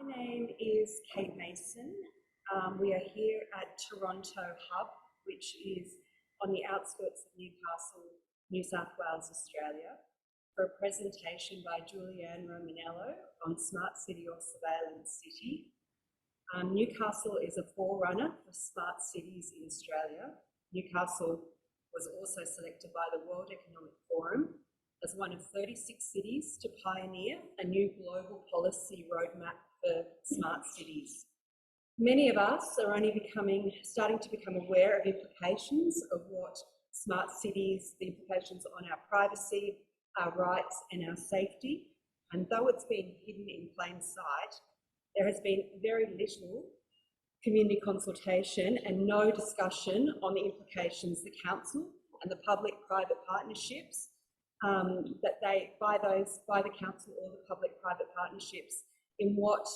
My name is Kate Mason. We are here at Toronto Hub, which is on the outskirts of Newcastle, New South Wales, Australia, for a presentation by Julianne Romanello on Smart City or Surveillance City. Newcastle is a forerunner for smart cities in Australia. Newcastle was also selected by the World Economic Forum as one of 36 cities to pioneer a new global policy roadmap for smart cities. Many of us are only starting to become aware of implications of what smart cities, the implications on our privacy, our rights and our safety. And though it's been hidden in plain sight, there has been very little community consultation and no discussion on the implications the council and the public-private partnerships by the council or the public-private partnerships in what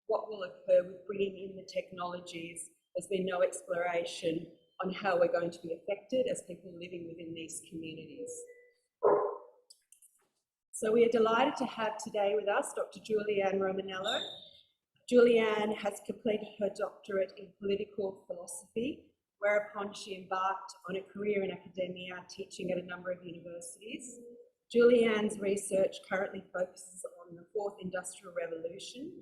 will occur with bringing in the technologies. There's been no exploration on how we're going to be affected as people living within these communities. So we are delighted to have today with us Dr. Julianne Romanello. Julianne has completed her doctorate in political philosophy, whereupon she embarked on a career in academia, teaching at a number of universities. Julianne's research currently focuses on the fourth industrial revolution,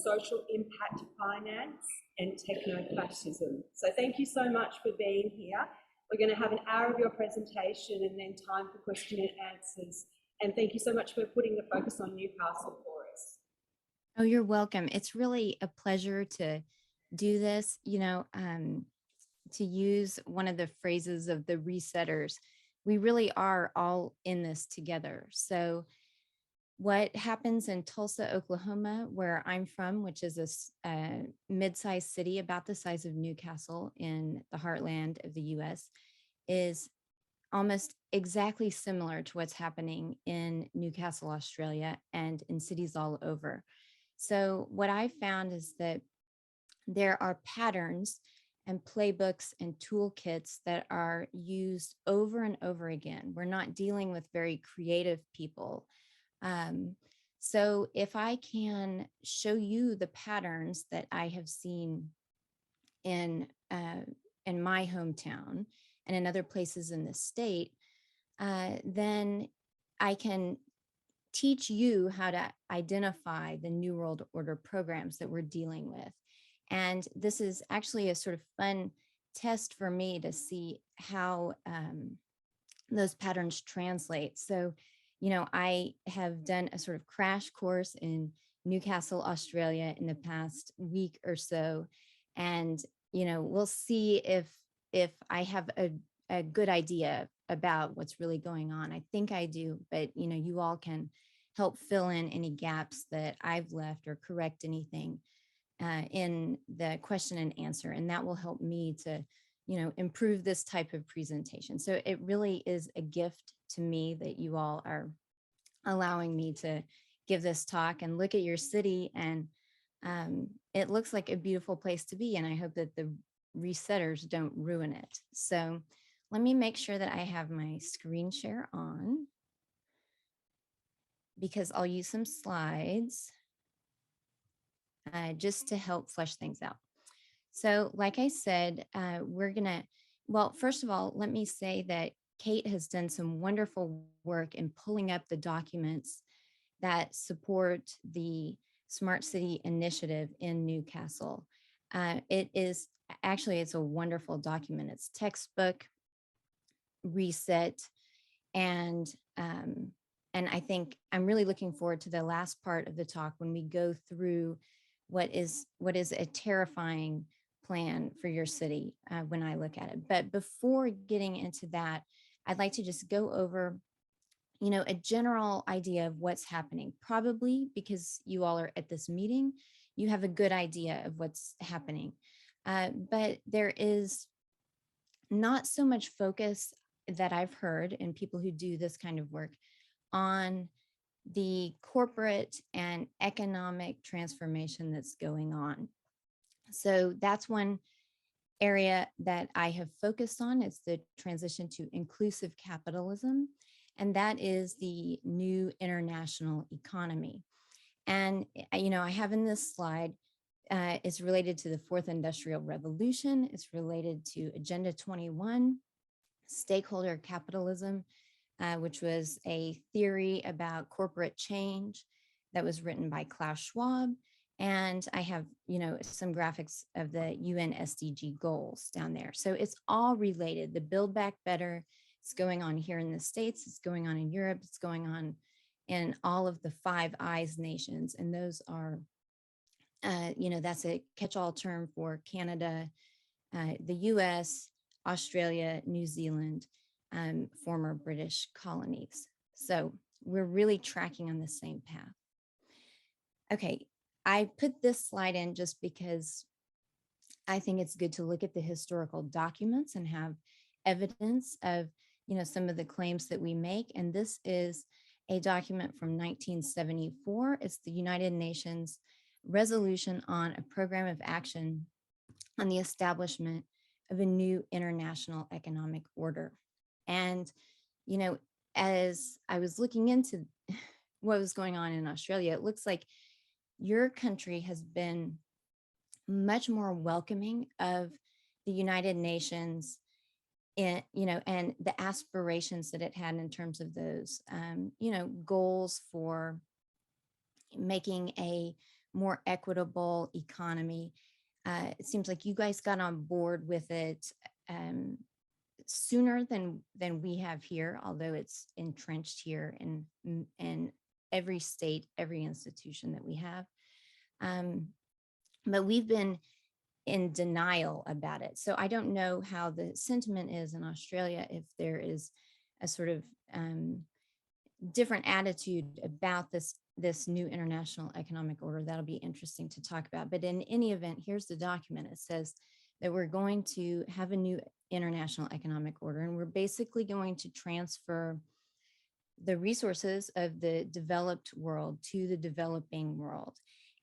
social impact finance, and techno-fascism. So thank you so much for being here. We're going to have an hour of your presentation and then time for question and answers. And thank you so much for putting the focus on Newcastle for us. Oh, you're welcome. It's really a pleasure to do this, to use one of the phrases of the resetters. We really are all in this together. So what happens in Tulsa, Oklahoma, where I'm from, which is a mid-sized city about the size of Newcastle in the heartland of the US, is almost exactly similar to what's happening in Newcastle, Australia, and in cities all over. So what I found is that there are patterns and playbooks and toolkits that are used over and over again. We're not dealing with very creative people. So if I can show you the patterns that I have seen in my hometown and in other places in the state, then I can teach you how to identify the New World Order programs that we're dealing with. And this is actually a sort of fun test for me to see how those patterns translate. So, I have done a sort of crash course in Newcastle, Australia in the past week or so. And, we'll see if I have a good idea about what's really going on. I think I do, but, you all can help fill in any gaps that I've left or correct anything in the question and answer. And that will help me to, improve this type of presentation. So it really is a gift to me that you all are allowing me to give this talk and look at your city. And it looks like a beautiful place to be. And I hope that the resetters don't ruin it. So let me make sure that I have my screen share on, because I'll use some slides just to help flesh things out. So like I said, well, first of all, let me say that Kate has done some wonderful work in pulling up the documents that support the Smart City Initiative in Newcastle. It's a wonderful document. It's textbook, reset, and I think I'm really looking forward to the last part of the talk when we go through what is a terrifying plan for your city when I look at it. But before getting into that, I'd like to just go over, a general idea of what's happening. Probably because you all are at this meeting, you have a good idea of what's happening. But there is not so much focus that I've heard in people who do this kind of work on the corporate and economic transformation that's going on. So that's one area that I have focused on. It's the transition to inclusive capitalism, and that is the new international economy. And, I have in this slide, it's related to the fourth industrial revolution. It's related to Agenda 21, stakeholder capitalism, which was a theory about corporate change that was written by Klaus Schwab. And I have, some graphics of the UN SDG goals down there. So it's all related. The Build Back Better, it's going on here in the States, it's going on in Europe, it's going on in all of the Five Eyes nations. And those are, that's a catch-all term for Canada, the US, Australia, New Zealand, former British colonies. So we're really tracking on the same path. Okay, I put this slide in just because I think it's good to look at the historical documents and have evidence of, some of the claims that we make. And this is a document from 1974. It's the United Nations Resolution on a Program of Action on the Establishment of a New International Economic Order. And, as I was looking into what was going on in Australia, it looks like your country has been much more welcoming of the United Nations and the aspirations that it had in terms of those, goals for making a more equitable economy. It seems like you guys got on board with it sooner than we have here, although it's entrenched here in every state, every institution that we have. But we've been in denial about it. So I don't know how the sentiment is in Australia, if there is a sort of different attitude about this new international economic order. That'll be interesting to talk about. But in any event, here's the document. It says that we're going to have a new international economic order, and we're basically going to transfer the resources of the developed world to the developing world.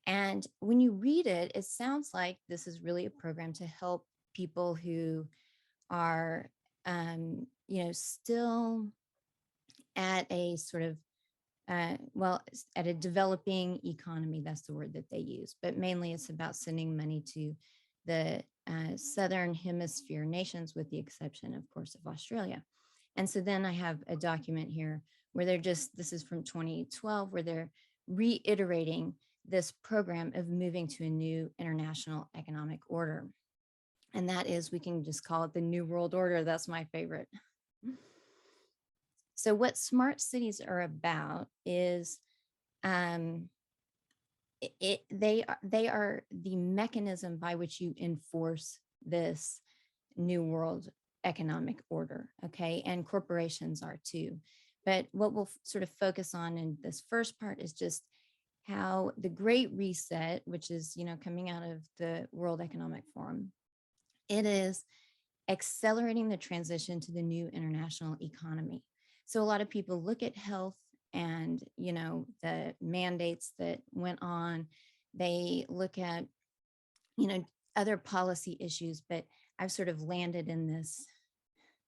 And when you read it, it sounds like this is really a program to help people who are, still at a sort of, at a developing economy. That's the word that they use. But mainly it's about sending money to the Southern Hemisphere nations, with the exception, of course, of Australia. And so then I have a document here where this is from 2012, where they're reiterating this program of moving to a new international economic order. And that is, we can just call it the New World Order. That's my favorite. So what smart cities are about is they are the mechanism by which you enforce this new world economic order, okay? And corporations are too. But what we'll sort of focus on in this first part is just how the Great Reset, which is, coming out of the World Economic Forum, it is accelerating the transition to the new international economy. So a lot of people look at health and, the mandates that went on. They look at, other policy issues, but I've sort of landed in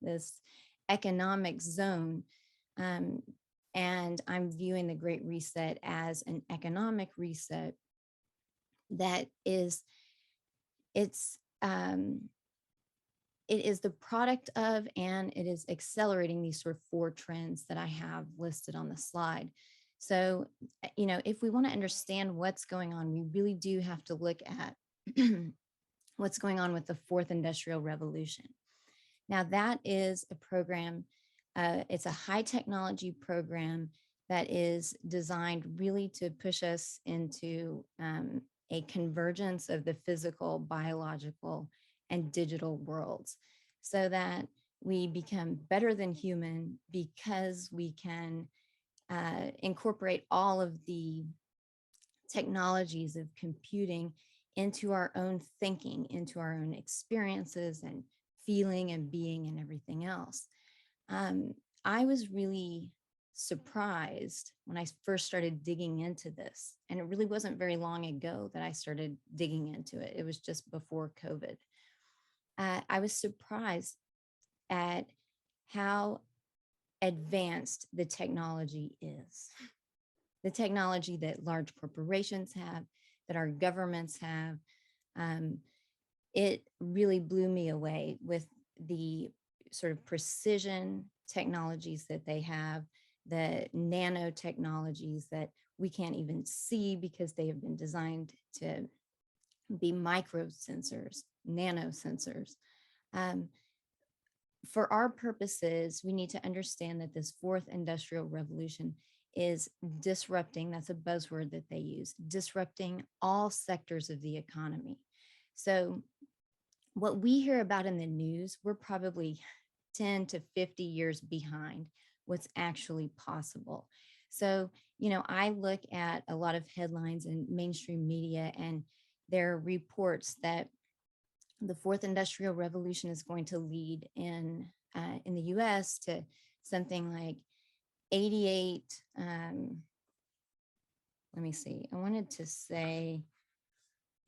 this economic zone. And I'm viewing the Great Reset as an economic reset that is, it is the product of, and it is accelerating these sort of four trends that I have listed on the slide. So, if we want to understand what's going on, we really do have to look at what's going on with the fourth industrial revolution. Now, that is a program, it's a high technology program that is designed really to push us into a convergence of the physical, biological, and digital worlds, so that we become better than human, because we can incorporate all of the technologies of computing into our own thinking, into our own experiences and feeling and being and everything else. I was really surprised when I first started digging into this, and it really wasn't very long ago that I started digging into it. It was just before COVID. I was surprised at how advanced the technology is. the technology that large corporations have, that our governments have. Um, it really blew me away with the sort of precision technologies that they have, the nanotechnologies that we can't even see because they have been designed to be micro sensors, nano sensors. Um, for our purposes, we need to understand that this fourth industrial revolution is disrupting, that's a buzzword that they use, disrupting all sectors of the economy. So what we hear about in the news, we're probably 10 to 50 years behind what's actually possible. So, I look at a lot of headlines in mainstream media, and there are reports that the fourth industrial revolution is going to lead in the US to something like 88. Let me see. I wanted to say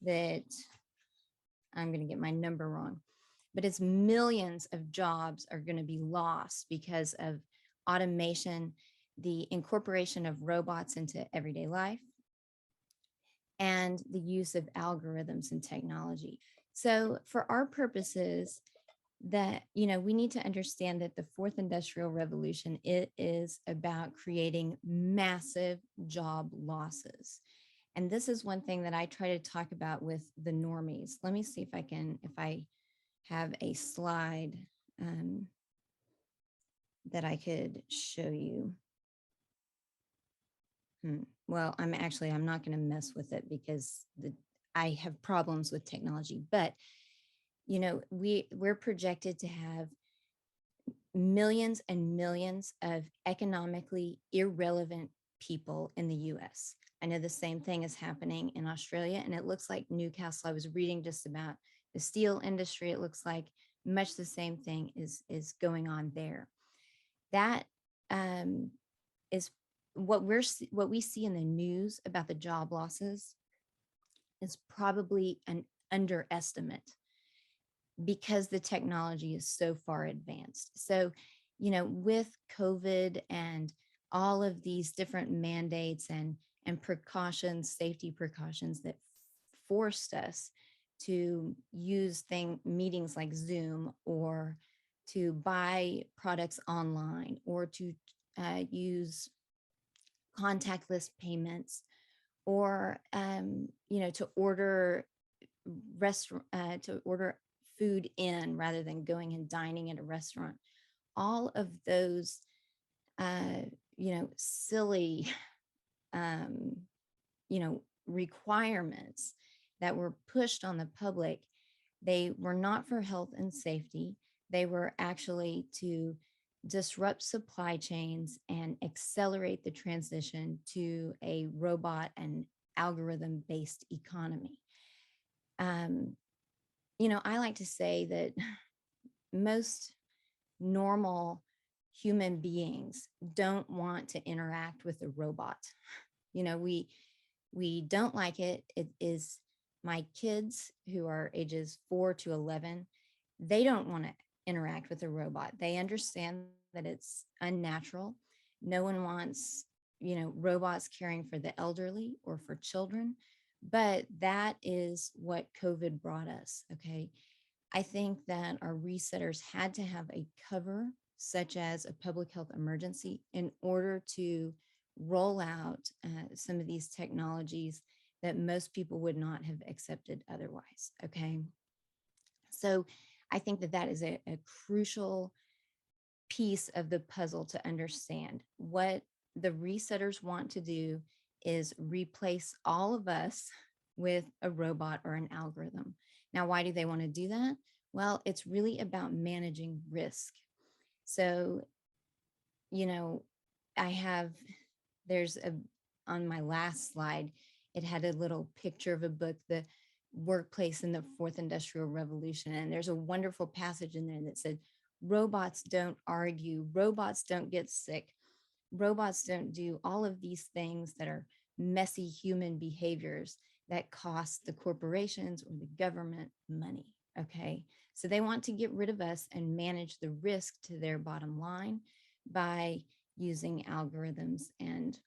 that I'm going to get my number wrong, but it's millions of jobs are going to be lost because of automation, the incorporation of robots into everyday life, and the use of algorithms and technology. So for our purposes, that we need to understand that the fourth industrial revolution, it is about creating massive job losses. And this is one thing that I try to talk about with the normies. Let me see if I have a slide that I could show you. Well, I'm not going to mess with it because I have problems with technology, but we're projected to have millions and millions of economically irrelevant people in the US. I know the same thing is happening in Australia, and it looks like Newcastle. I was reading just about the steel industry. It looks like much the same thing is going on there. That is what we see in the news about the job losses is probably an underestimate because the technology is so far advanced. So, with COVID and all of these different mandates and precautions, safety precautions that forced us to use meetings like Zoom, or to buy products online, or to use contactless payments, or to order to order food in rather than going and dining at a restaurant. All of those silly requirements that were pushed on the public, they were not for health and safety. They were actually to disrupt supply chains and accelerate the transition to a robot and algorithm based economy. I like to say that most normal human beings don't want to interact with a robot. We don't like it. It is my kids who are ages 4 to 11. They don't want to interact with a robot. They understand that it's unnatural. No one wants, robots caring for the elderly or for children. But that is what COVID brought us. Okay. I think that our resetters had to have a cover, such as a public health emergency, in order to roll out some of these technologies that most people would not have accepted otherwise. Okay. So I think that is a crucial piece of the puzzle to understand. What the resetters want to do is replace all of us with a robot or an algorithm. Now, why do they want to do that? Well, it's really about managing risk. So, on my last slide, it had a little picture of a book, The Workplace in the Fourth Industrial Revolution. And there's a wonderful passage in there that said, robots don't argue, robots don't get sick, robots don't do all of these things that are messy human behaviors that cost the corporations or the government money. Okay. So they want to get rid of us and manage the risk to their bottom line by using algorithms and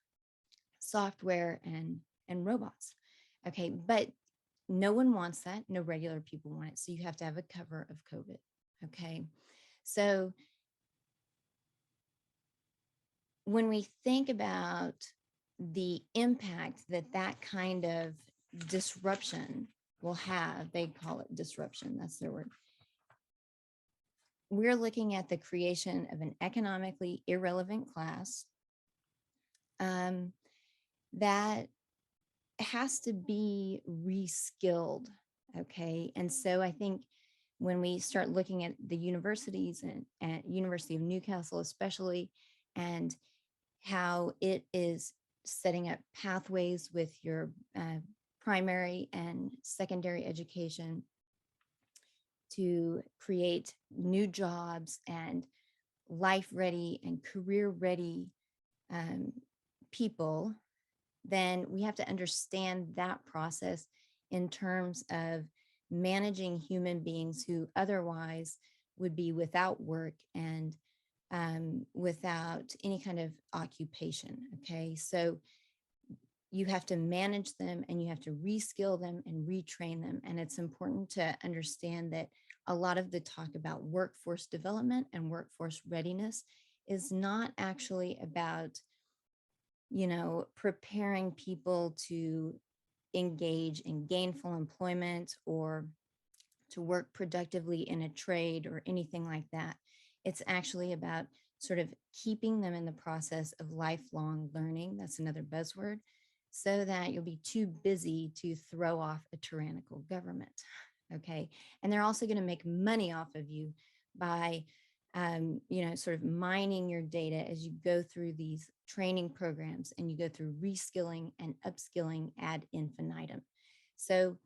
software and robots. Okay, but no one wants that. No regular people want it. So you have to have a cover of COVID. Okay, so when we think about the impact that that kind of disruption will have, they call it disruption, that's their word. We're looking at the creation of an economically irrelevant class that has to be reskilled. Okay. And so I think when we start looking at the universities and University of Newcastle, especially, and how it is setting up pathways with your primary and secondary education to create new jobs and life ready and career ready people, then we have to understand that process in terms of managing human beings who otherwise would be without work and without any kind of occupation. Okay, so you have to manage them and you have to reskill them and retrain them. And it's important to understand that a lot of the talk about workforce development and workforce readiness is not actually about, you know, preparing people to engage in gainful employment or to work productively in a trade or anything like that. It's actually about sort of keeping them in the process of lifelong learning. That's another buzzword, so that you'll be too busy to throw off a tyrannical government. Okay. And they're also going to make money off of you by, you know, sort of mining your data as you go through these training programs and you go through reskilling and upskilling ad infinitum. So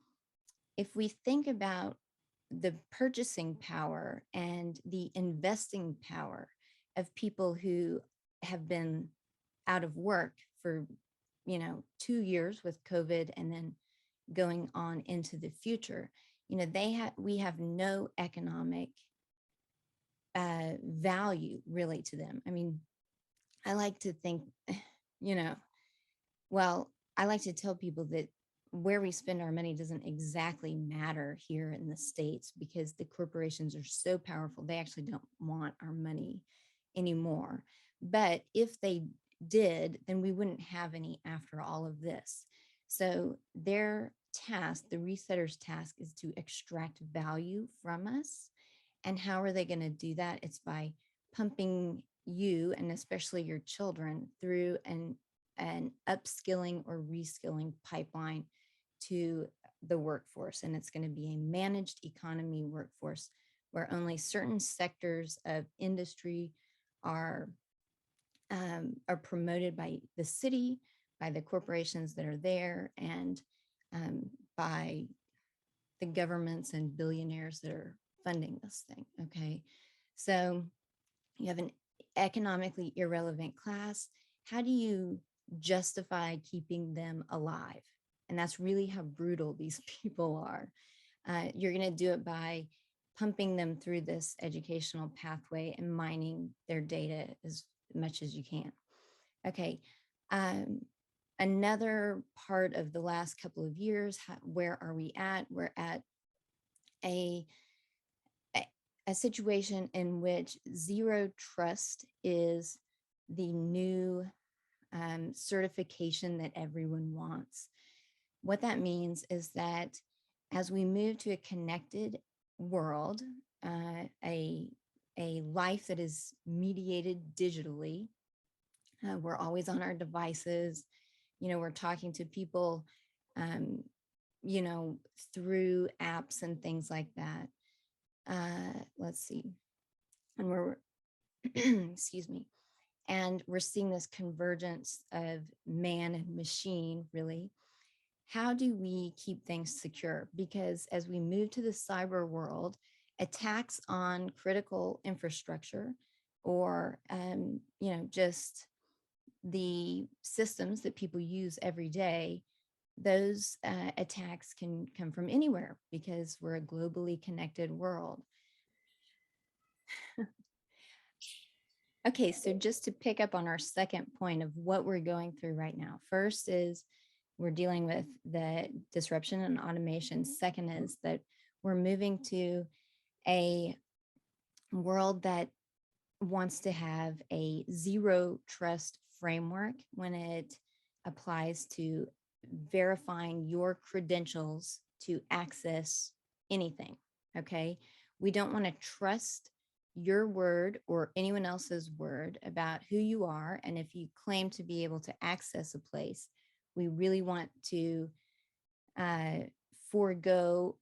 if we think about the purchasing power and the investing power of people who have been out of work for, you know, 2 years with COVID and then going on into the future, you know, we have no economic value really to them. I mean, I like to think, you know, well, I like to tell people that where we spend our money doesn't exactly matter here in the States because the corporations are so powerful. They actually don't want our money anymore. But if they did, then we wouldn't have any after all of this. So their task, the resetter's task, is to extract value from us. And how are they going to do that? It's by pumping you and especially your children through an upskilling or reskilling pipeline to the workforce. And it's going to be a managed economy workforce where only certain sectors of industry are promoted by the city, by the corporations that are there, and by the governments and billionaires that are funding this thing. Okay. So you have an economically irrelevant class. How do you justify keeping them alive? And that's really how brutal these people are. You're going to do it by pumping them through this educational pathway and mining their data as much as you can. Okay. Another part of the last couple of years, where are we at? We're at a situation in which zero trust is the new certification that everyone wants. What that means is that as we move to a connected world, a life that is mediated digitally, we're always on our devices. You know, we're talking to people, you know, through apps and things like that. Let's see. And we're, excuse me. And we're seeing this convergence of man and machine, really. How do we keep things secure? Because as we move to the cyber world, attacks on critical infrastructure or, you know, just the systems that people use every day, those attacks can come from anywhere because we're a globally connected world. Okay, so just to pick up on our second point of what we're going through right now. First is we're dealing with the disruption and automation. Second is that we're moving to a world that wants to have a zero trust framework when it applies to verifying your credentials to access anything. Okay. We don't want to trust your word or anyone else's word about who you are. And if you claim to be able to access a place, we really want to uh, forego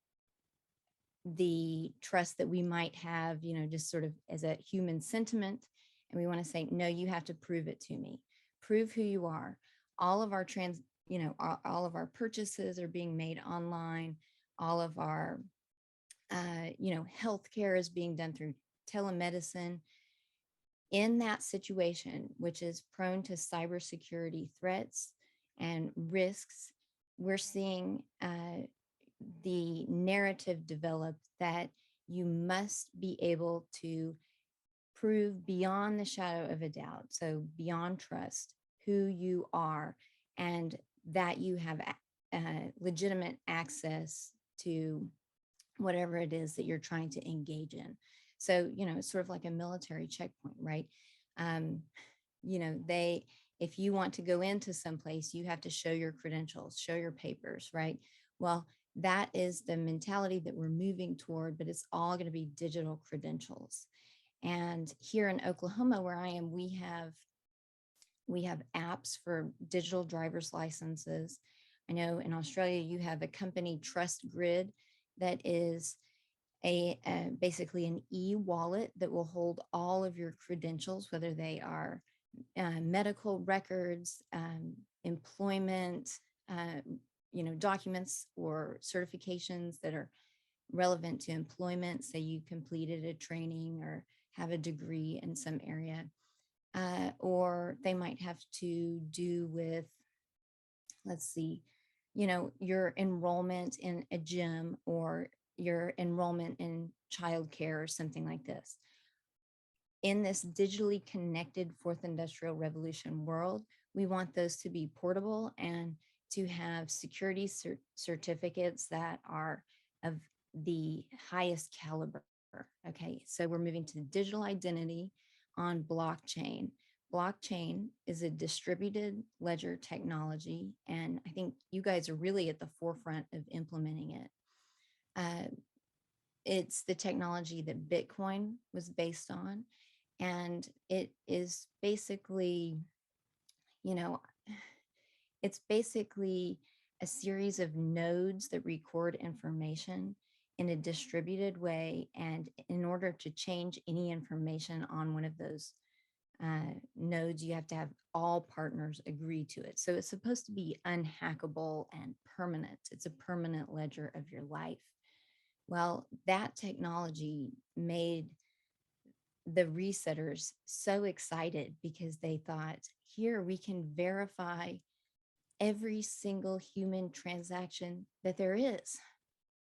the trust that we might have, just sort of as a human sentiment. And we want to say, no, you have to prove it to me. Prove who you are. All of our all of our purchases are being made online. All of our, healthcare is being done through telemedicine. In that situation, which is prone to cybersecurity threats and risks, we're seeing the narrative developed that you must be able to prove beyond the shadow of a doubt, so beyond trust, who you are, and that you have legitimate access to whatever it is that you're trying to engage in. So, it's sort of like a military checkpoint, right? Um, if you want to go into some place, you have to show your credentials, show your papers, right? Well, that is the mentality that we're moving toward, but it's all going to be digital credentials. And here in Oklahoma, where I am, we have apps for digital driver's licenses. I know in Australia you have a company Trust Grid that is basically an e-wallet that will hold all of your credentials, whether they are medical records, employment, documents or certifications that are relevant to employment. Say you completed a training or have a degree in some area, or they might have to do with, let's see, your enrollment in a gym or your enrollment in childcare or something like this. In this digitally connected fourth industrial revolution world, we want those to be portable and to have security certificates that are of the highest caliber. Okay, so we're moving to digital identity on blockchain. Blockchain is a distributed ledger technology, and I think you guys are really at the forefront of implementing it. It's the technology that Bitcoin was based on, and it is basically, you know, it's basically a series of nodes that record information in a distributed way. And in order to change any information on one of those nodes, you have to have all partners agree to it. So it's supposed to be unhackable and permanent. It's a permanent ledger of your life. Well, that technology made the resetters so excited because they thought, here we can verify every single human transaction that there is.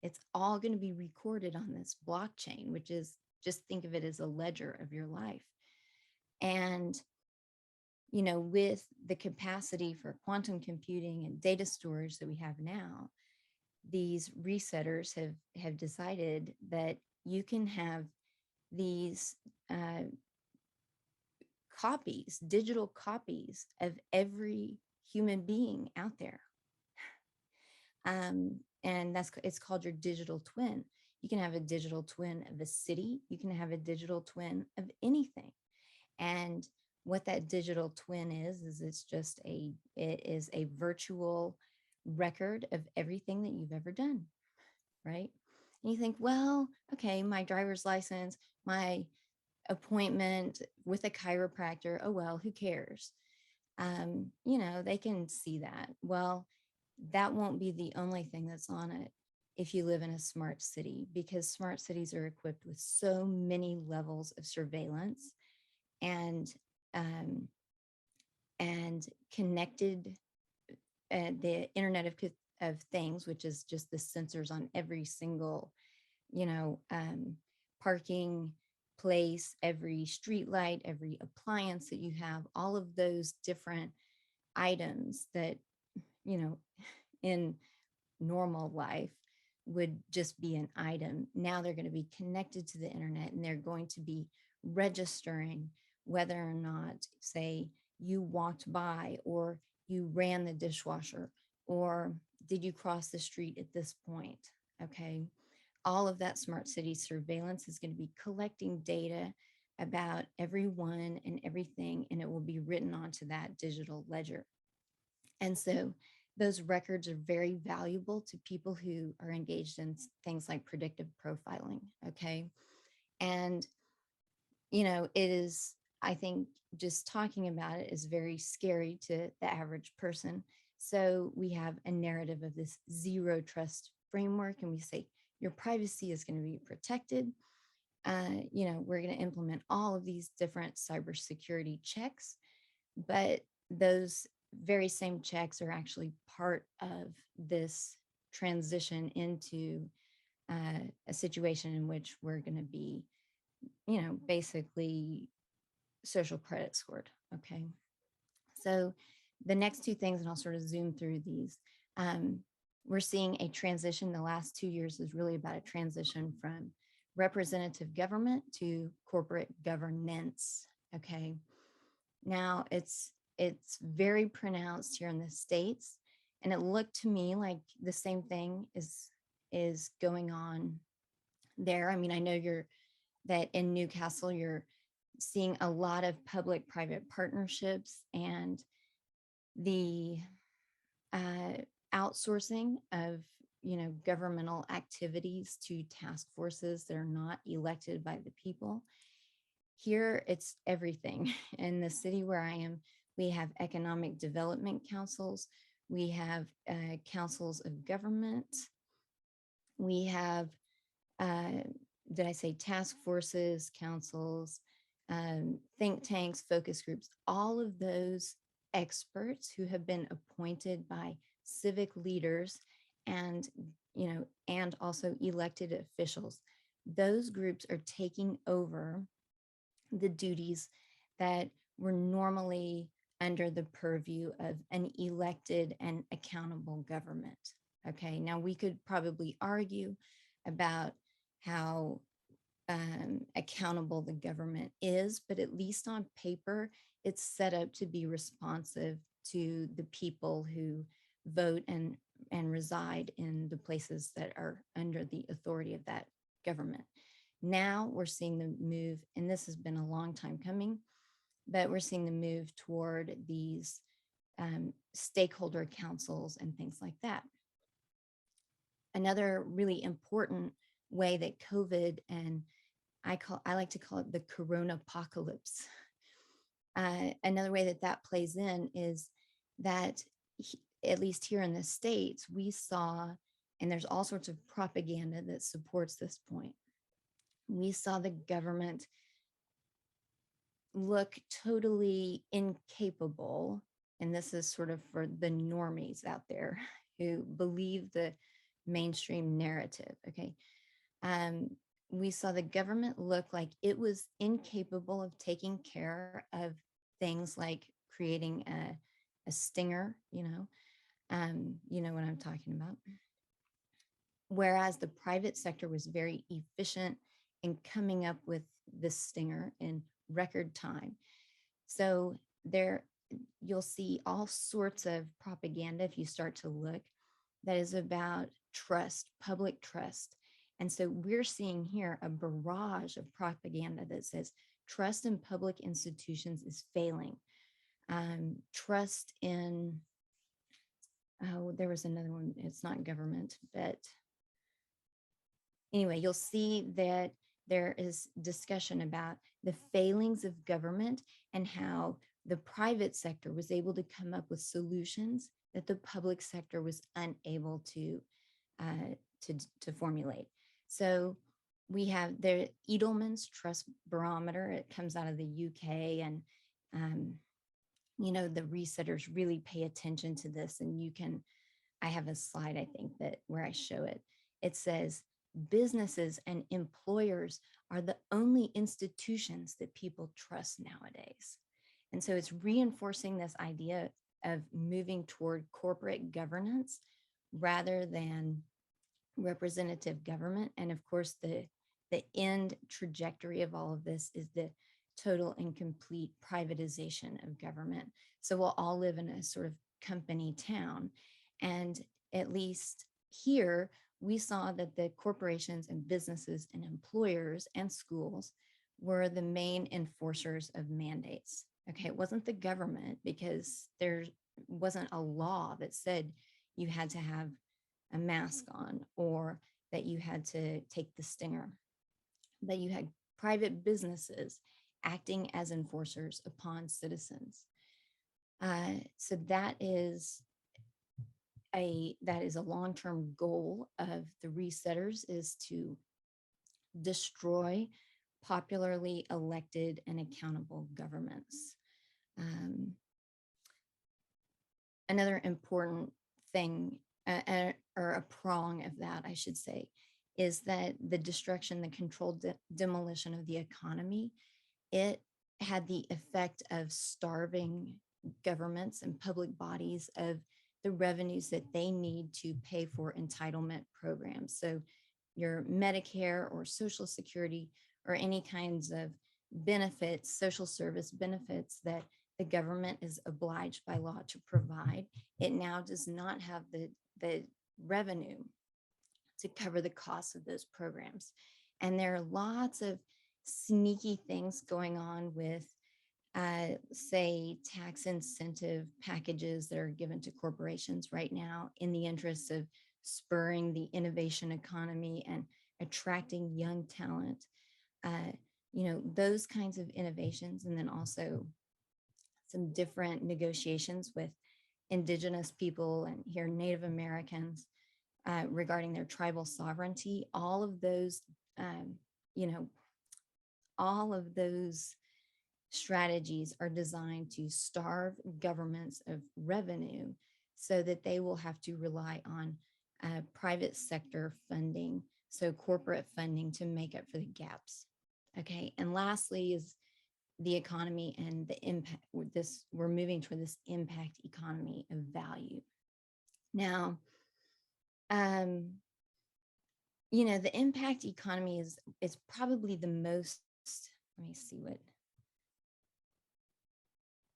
It's all going to be recorded on this blockchain, which is, just think of it as a ledger of your life. And, with the capacity for quantum computing and data storage that we have now, these resetters have decided that you can have these digital copies of every human being out there. And it's called your digital twin. You can have a digital twin of a city. You can have a digital twin of anything. And what that digital twin is it is a virtual record of everything that you've ever done, right? And you think, well, okay, my driver's license, my appointment with a chiropractor, oh well, who cares? They can see that. Well, that won't be the only thing that's on it if you live in a smart city, because smart cities are equipped with so many levels of surveillance and connected the Internet of Things, which is just the sensors on every single, parking place, every street light, every appliance that you have, all of those different items that, you know, in normal life would just be an item. Now they're going to be connected to the internet, and they're going to be registering whether or not, say, you walked by, or you ran the dishwasher, or did you cross the street at this point? Okay. All of that smart city surveillance is going to be collecting data about everyone and everything, and it will be written onto that digital ledger. And so those records are very valuable to people who are engaged in things like predictive profiling. Okay. And, you know, it is, I think just talking about it is very scary to the average person. So we have a narrative of this zero trust framework, and we say your privacy is going to be protected. You know, we're going to implement all of these different cybersecurity checks, but those very same checks are actually part of this transition into a situation in which we're going to be, you know, basically social credit scored. Okay. So the next two things, and I'll sort of zoom through these. We're seeing a transition. The last 2 years is really about a transition from representative government to corporate governance. Okay. Now it's very pronounced here in the States, and it looked to me like the same thing is going on there. I mean, I know you're that in Newcastle, you're seeing a lot of public-private partnerships, and the uh, outsourcing of, you know, governmental activities to task forces that are not elected by the people. Here, it's everything. In the city where I am, we have economic development councils, we have councils of government, we have, uh, did I say task forces, councils, think tanks, focus groups, all of those experts who have been appointed by civic leaders and, you know, and also elected officials. Those groups are taking over the duties that were normally under the purview of an elected and accountable government. Okay, now we could probably argue about how accountable the government is, but at least on paper, it's set up to be responsive to the people who vote and reside in the places that are under the authority of that government. Now we're seeing the move, and this has been a long time coming, but we're seeing the move toward these stakeholder councils and things like that. Another really important way that COVID, and I like to call it the Coronapocalypse. Another way that that plays in is that at least here in the States, we saw, and there's all sorts of propaganda that supports this point. We saw the government look totally incapable, and this is sort of for the normies out there who believe the mainstream narrative. Okay. We saw the government look like it was incapable of taking care of things like creating a stinger, you know what I'm talking about. Whereas the private sector was very efficient in coming up with this stinger in record time. So there, you'll see all sorts of propaganda if you start to look that is about trust, public trust. And so we're seeing here a barrage of propaganda that says trust in public institutions is failing. Trust in, oh, there was another one, it's not government, but anyway, you'll see that there is discussion about the failings of government and how the private sector was able to come up with solutions that the public sector was unable to formulate. So we have the Edelman's Trust Barometer. It comes out of the UK, and the resetters really pay attention to this. And I have a slide, I think, that where I show it. It says businesses and employers are the only institutions that people trust nowadays. And so it's reinforcing this idea of moving toward corporate governance rather than representative government. And of course, the end trajectory of all of this is the total and complete privatization of government. So we'll all live in a sort of company town. And at least here, we saw that the corporations and businesses and employers and schools were the main enforcers of mandates. Okay, it wasn't the government, because there wasn't a law that said you had to have a mask on or that you had to take the stinger, that you had private businesses acting as enforcers upon citizens. So that is a long-term goal of the resetters, is to destroy popularly elected and accountable governments. Another important thing, or a prong of that, I should say, is that the destruction, the controlled demolition of the economy, it had the effect of starving governments and public bodies of the revenues that they need to pay for entitlement programs. So your Medicare or Social Security or any kinds of benefits, social service benefits that the government is obliged by law to provide, it now does not have the revenue to cover the costs of those programs. And there are lots of sneaky things going on with, say, tax incentive packages that are given to corporations right now in the interest of spurring the innovation economy and attracting young talent. Those kinds of innovations, and then also some different negotiations with indigenous people and here Native Americans regarding their tribal sovereignty. All of those, all of those strategies are designed to starve governments of revenue so that they will have to rely on private sector funding, so corporate funding, to make up for the gaps. Okay, and lastly is the economy and the impact. We're moving toward this impact economy of value. Now, the impact economy is probably the most, let me see what,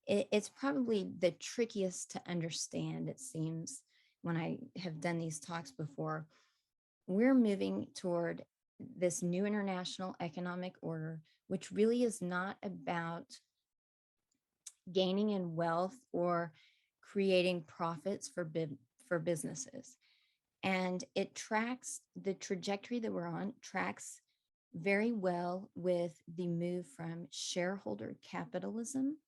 it's probably the trickiest to understand, it seems, when I have done these talks before. We're moving toward this new international economic order, which really is not about gaining in wealth or creating profits for businesses. And it tracks, the trajectory that we're on tracks very well with the move from shareholder capitalism,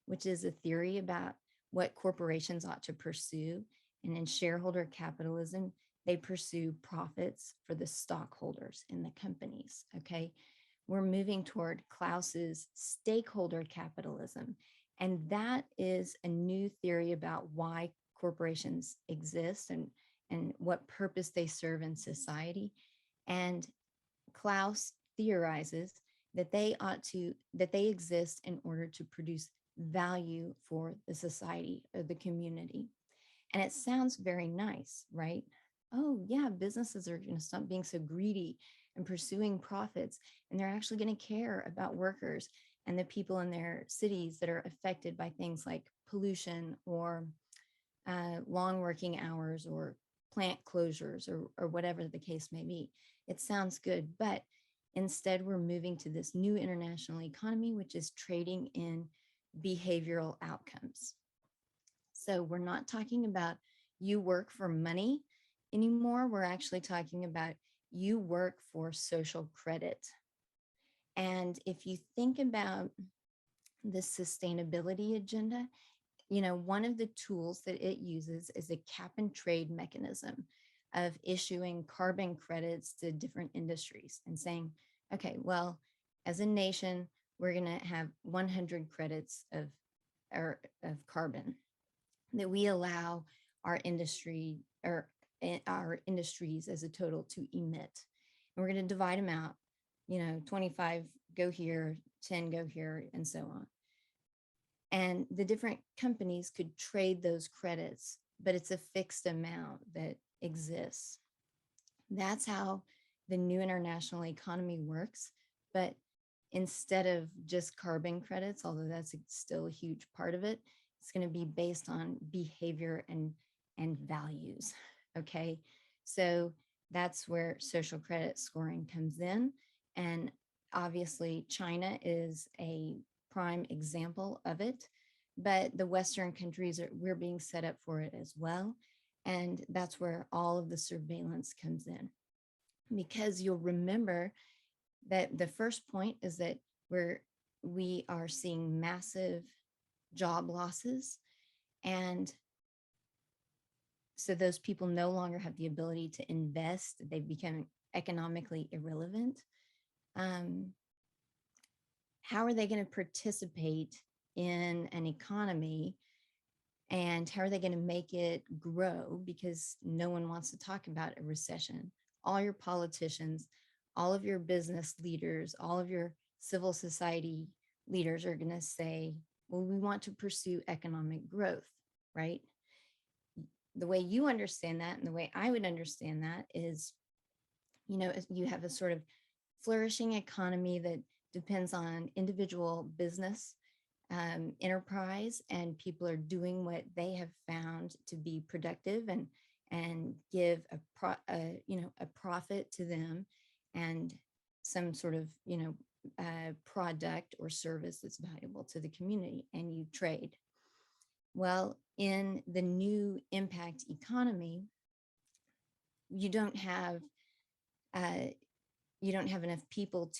which is a theory about what corporations ought to pursue. And in shareholder capitalism, they pursue profits for the stockholders in the companies. Okay, we're moving toward Klaus's stakeholder capitalism. And that is a new theory about why corporations exist and what purpose they serve in society. And Klaus theorizes that they exist in order to produce value for the society or the community. And it sounds very nice, right? Oh yeah, businesses are going to stop being so greedy and pursuing profits, and they're actually going to care about workers and the people in their cities that are affected by things like pollution or long working hours or plant closures or whatever the case may be. It sounds good, but instead we're moving to this new international economy, which is trading in behavioral outcomes. So we're not talking about you work for money anymore. We're actually talking about you work for social credit. And if you think about the sustainability agenda, one of the tools that it uses is a cap and trade mechanism of issuing carbon credits to different industries and saying, okay, well, as a nation, we're going to have 100 credits of carbon that we allow our industry or our industries as a total to emit. we're going to divide them out, 25 go here, 10 go here, and so on. And the different companies could trade those credits, but it's a fixed amount that exists. That's how the new international economy works. But instead of just carbon credits, although that's still a huge part of it, it's going to be based on behavior and values. Okay. So that's where social credit scoring comes in. And obviously, China is a prime example of it, but the Western countries we're being set up for it as well. And that's where all of the surveillance comes in. Because you'll remember that the first point is that we are seeing massive job losses, and so those people no longer have the ability to invest. They've become economically irrelevant. How are they going to participate in an economy, and how are they going to make it grow? Because no one wants to talk about a recession. All your politicians, all of your business leaders, all of your civil society leaders are going to say, well, we want to pursue economic growth, right? The way you understand that and the way I would understand that is, you have a sort of flourishing economy that depends on individual business enterprise, and people are doing what they have found to be productive and give a profit to them, and some sort of product or service that's valuable to the community, and you trade. Well, in the new impact economy, you don't have enough people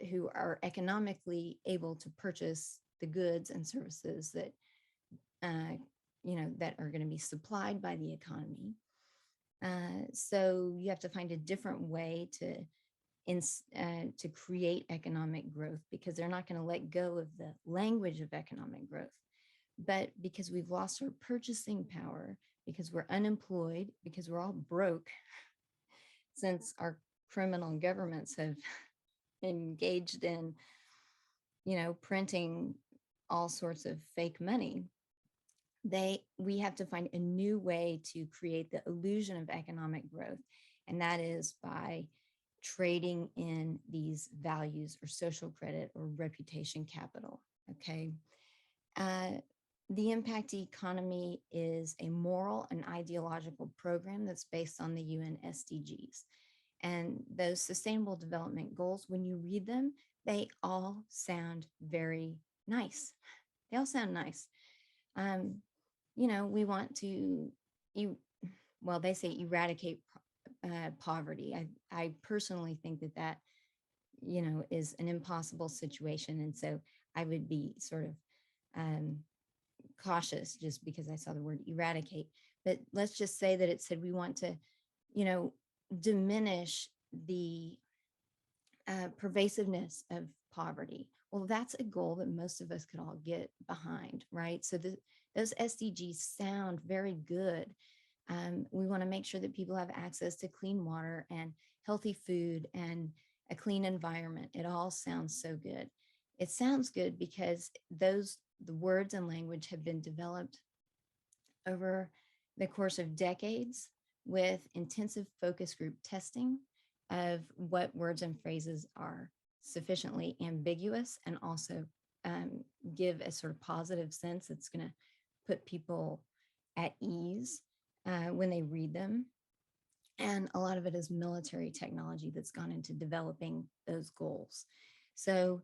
who are economically able to purchase the goods and services that that are going to be supplied by the economy. So you have to find a different way to create economic growth, because they're not going to let go of the language of economic growth. But because we've lost our purchasing power, because we're unemployed, because we're all broke, since our criminal governments have engaged in, printing all sorts of fake money, we have to find a new way to create the illusion of economic growth. And that is by trading in these values or social credit or reputation capital. Okay. The impact economy is a moral and ideological program that's based on the UN SDGs. And those sustainable development goals, when you read them, they all sound very nice. They all sound nice. We want to, they say eradicate poverty. I personally think that is an impossible situation. And so I would be sort of cautious just because I saw the word eradicate. But let's just say that it said we want to, diminish the pervasiveness of poverty. Well, that's a goal that most of us could all get behind, right? So those SDGs sound very good. We want to make sure that people have access to clean water and healthy food and a clean environment. It all sounds so good. It sounds good because the words and language have been developed over the course of decades with intensive focus group testing of what words and phrases are sufficiently ambiguous and also give a sort of positive sense that's going to put people at ease when they read them. And a lot of it is military technology that's gone into developing those goals. So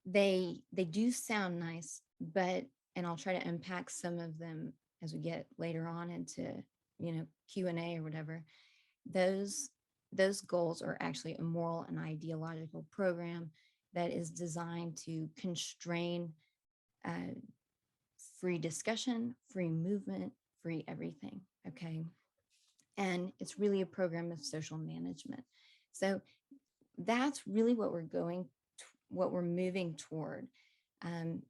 they do sound nice, and I'll try to unpack some of them as we get later on into Q&A or whatever. Those goals are actually a moral and ideological program that is designed to constrain free discussion, free movement, free everything. Okay. And it's really a program of social management. So that's really what we're moving toward.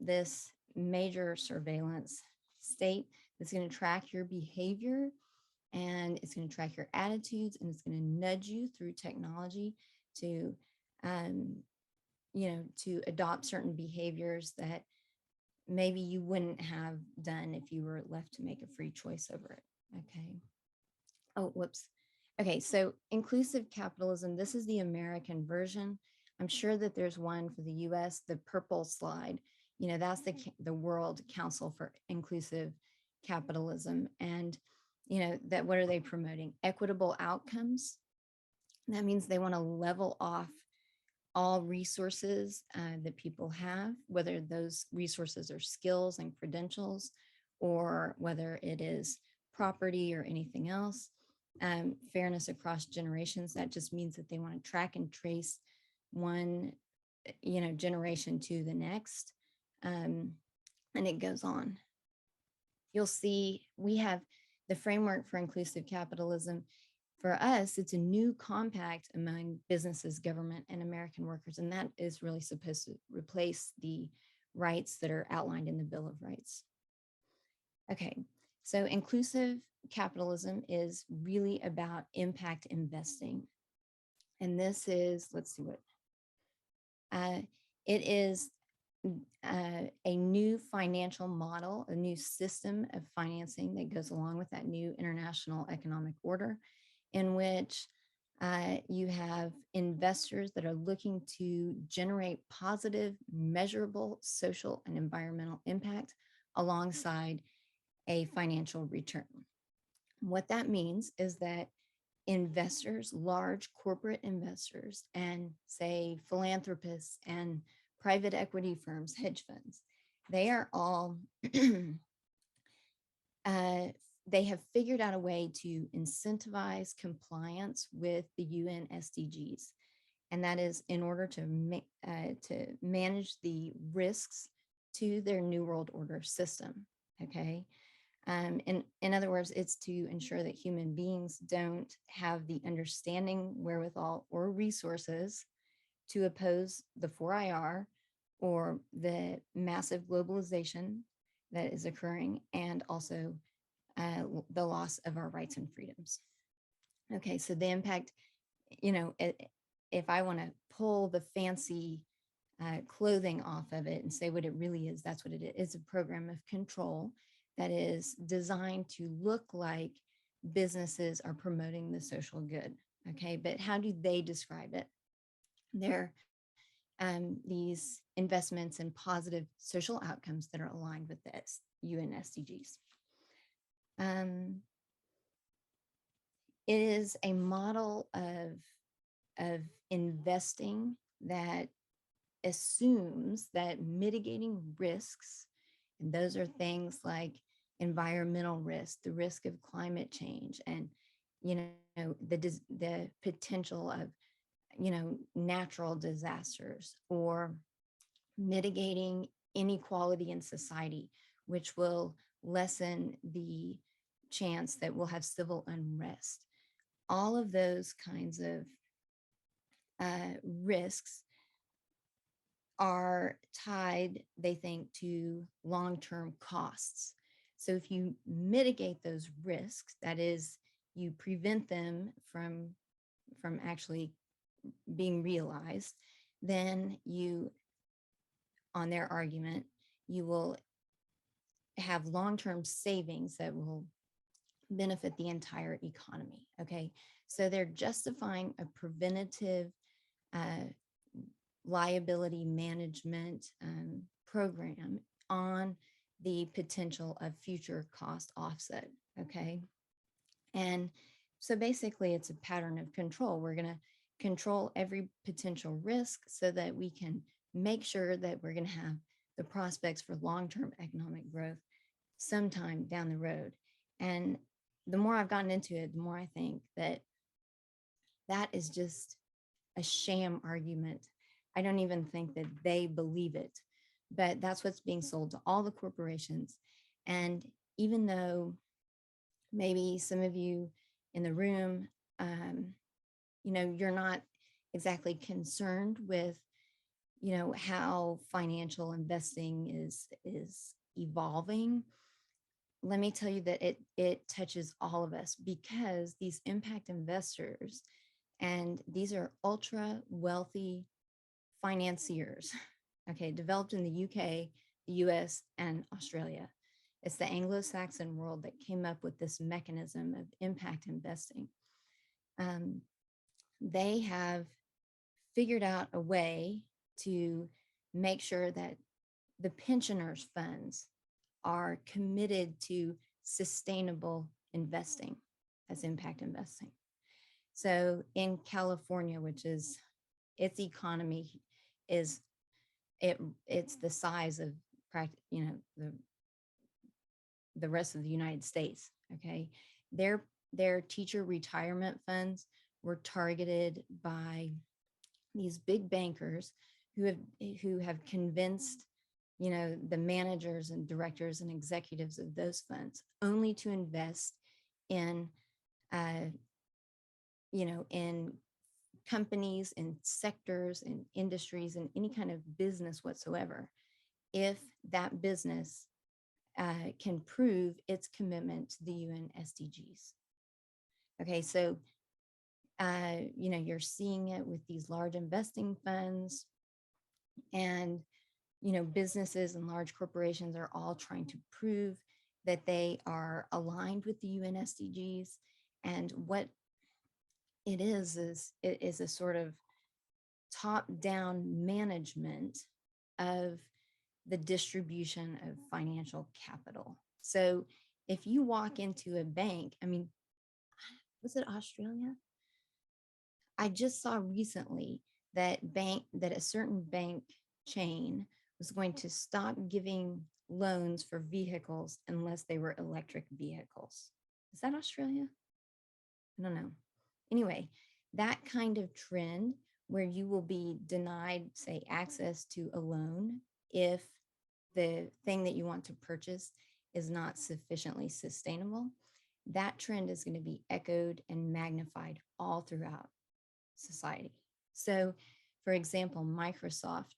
This major surveillance state that's going to track your behavior and it's going to track your attitudes, and it's going to nudge you through technology to, um, to adopt certain behaviors that maybe you wouldn't have done if you were left to make a free choice over it. Okay. Oh, whoops. Okay, so inclusive capitalism, this is the American version. I'm sure that there's one for the US, the purple slide. That's the World Council for Inclusive Capitalism. And, that what are they promoting? Equitable outcomes. That means they want to level off all resources that people have, whether those resources are skills and credentials, or whether it is property or anything else. Fairness across generations, that just means that they want to track and trace one, generation to the next. And it goes on. You'll see we have the framework for inclusive capitalism. For us, it's a new compact among businesses, government, and American workers, and that is really supposed to replace the rights that are outlined in the Bill of Rights. Okay, so inclusive capitalism is really about impact investing. And this is, let's see what, it is a new financial model, a new system of financing that goes along with that new international economic order, in which you have investors that are looking to generate positive, measurable social and environmental impact alongside a financial return. What that means is that investors, large corporate investors, and say philanthropists and private equity firms, hedge funds, they are all they have figured out a way to incentivize compliance with the UN SDGs. And that is in order to manage the risks to their New World Order system. Okay. In other words, it's to ensure that human beings don't have the understanding, wherewithal, or resources to oppose the 4IR or the massive globalization that is occurring, and also the loss of our rights and freedoms. Okay, so the impact, if I want to pull the fancy clothing off of it and say what it really is, that's what it is. It's a program of control that is designed to look like businesses are promoting the social good. Okay, but how do they describe it? They're these investments in positive social outcomes that are aligned with the UN SDGs. It is a model of investing that assumes that mitigating risks, and those are things like environmental risk, the risk of climate change, and the potential of natural disasters, or mitigating inequality in society, which will lessen the chance that we'll have civil unrest. All of those kinds of risks are tied, they think, to long-term costs. So if you mitigate those risks, that is, you prevent them from actually being realized, then you, on their argument, you will have long-term savings that will benefit the entire economy. Okay, so they're justifying a preventative liability management program on the potential of future cost offset. Okay, and so basically it's a pattern of control. We're going to control every potential risk so that we can make sure that we're going to have the prospects for long-term economic growth sometime down the road. And the more I've gotten into it, the more I think that that is just a sham argument. I don't even think that they believe it, but that's what's being sold to all the corporations. And even though maybe some of you in the room, you're not exactly concerned with, how financial investing is evolving, let me tell you that it touches all of us, because these impact investors, and these are ultra wealthy financiers, okay, developed in the UK, the US, and Australia. It's the Anglo-Saxon world that came up with this mechanism of impact investing. Um, they have figured out a way to make sure that the pensioners' funds are committed to sustainable investing as impact investing. So in California, which is its economy is it's the size of the rest of the United States. Okay, their teacher retirement funds were targeted by these big bankers who have convinced the managers and directors and executives of those funds only to invest in uh, in companies and sectors and industries and any kind of business whatsoever if that business can prove its commitment to the UN SDGs. Okay, so you're seeing it with these large investing funds, and businesses and large corporations are all trying to prove that they are aligned with the UN SDGs. And what it is a sort of top-down management of the distribution of financial capital. So if you walk into a bank, I mean, was it Australia? I just saw recently that a certain bank chain was going to stop giving loans for vehicles unless they were electric vehicles. Is that Australia? I don't know. Anyway, that kind of trend where you will be denied, say, access to a loan if the thing that you want to purchase is not sufficiently sustainable, that trend is going to be echoed and magnified all throughout society. So, for example, Microsoft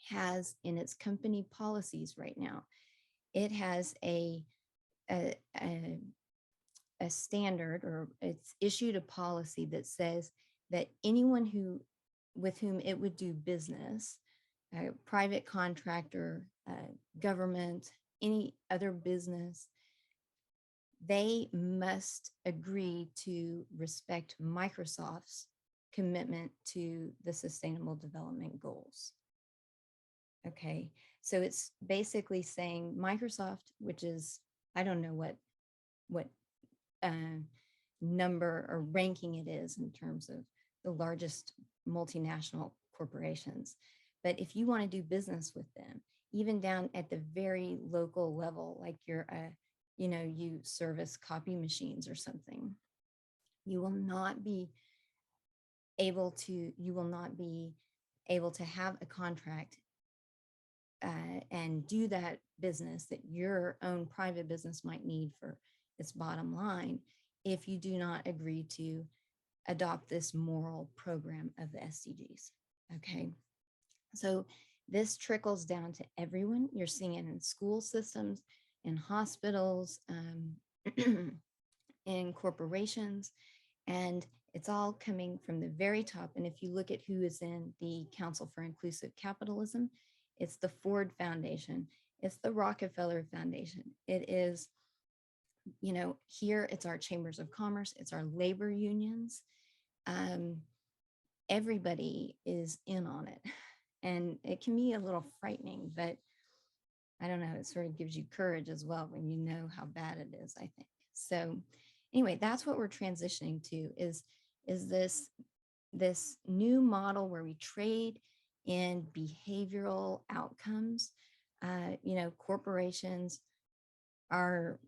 has in its company policies right now, it has a standard, or it's issued a policy that says that anyone with whom it would do business, a private contractor, government, any other business, they must agree to respect Microsoft's commitment to the Sustainable Development Goals. Okay, so it's basically saying Microsoft, which is, I don't know what number or ranking it is in terms of the largest multinational corporations. But if you want to do business with them, even down at the very local level, like you service copy machines or something, you will not be able to have a contract and do that business that your own private business might need for its bottom line if you do not agree to adopt this moral program of the SDGs. Okay, so this trickles down to everyone. You're seeing it in school systems, in hospitals, in corporations, and it's all coming from the very top. And if you look at who is in the Council for Inclusive Capitalism, it's the Ford Foundation, it's the Rockefeller Foundation. It is, here it's our chambers of commerce, it's our labor unions. Everybody is in on it. And it can be a little frightening, but I don't know, it sort of gives you courage as well when you know how bad it is, I think. So anyway, that's what we're transitioning to is this new model where we trade in behavioral outcomes. Corporations are,